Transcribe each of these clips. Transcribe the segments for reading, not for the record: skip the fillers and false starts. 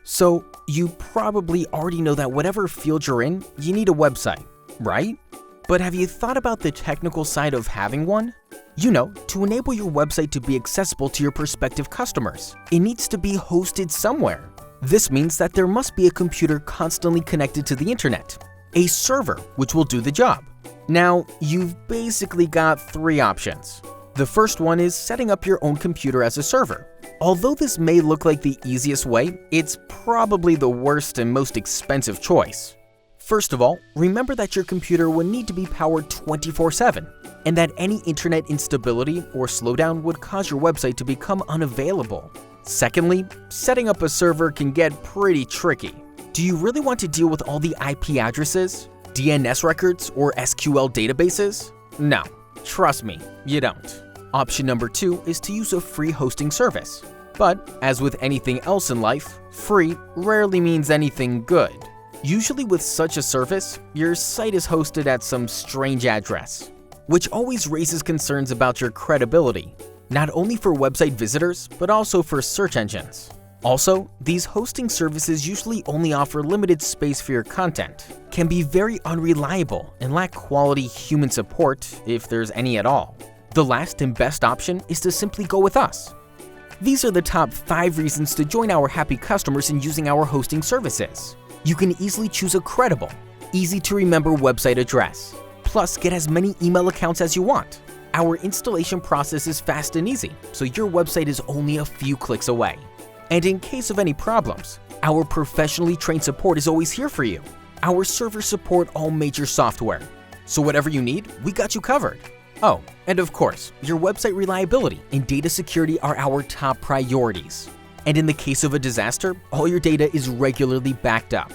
So you probably already know that whatever field you're in, you need a website, right? But have you thought about the technical side of having one? You know, to enable your website to be accessible to your prospective customers, it needs to be hosted somewhere. This means that there must be a computer constantly connected to the internet, a server which will do the job. Now, you've basically got three options. The first one is setting up your own computer as a server. Although this may look like the easiest way, it's probably the worst and most expensive choice. First of all, remember that your computer will need to be powered 24/7, and that any internet instability or slowdown would cause your website to become unavailable. Secondly, setting up a server can get pretty tricky. Do you really want to deal with all the IP addresses, DNS records, or SQL databases? No, trust me, you don't. Option number 2 is to use a free hosting service. But, as with anything else in life, free rarely means anything good. Usually with such a service, your site is hosted at some strange address, which always raises concerns about your credibility, not only for website visitors, but also for search engines. Also, these hosting services usually only offer limited space for your content, can be very unreliable, and lack quality human support if there's any at all. The last and best option is to simply go with us. These are the top 5 reasons to join our happy customers in using our hosting services. You can easily choose a credible, easy-to-remember website address, plus get as many email accounts as you want. Our installation process is fast and easy, so your website is only a few clicks away. And in case of any problems, our professionally trained support is always here for you. Our servers support all major software, so whatever you need, we got you covered. Oh, and of course, your website reliability and data security are our top priorities. And in the case of a disaster, all your data is regularly backed up.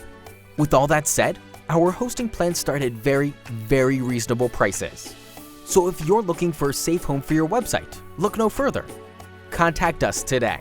With all that said, our hosting plans start at very, very reasonable prices. So if you're looking for a safe home for your website, look no further. Contact us today.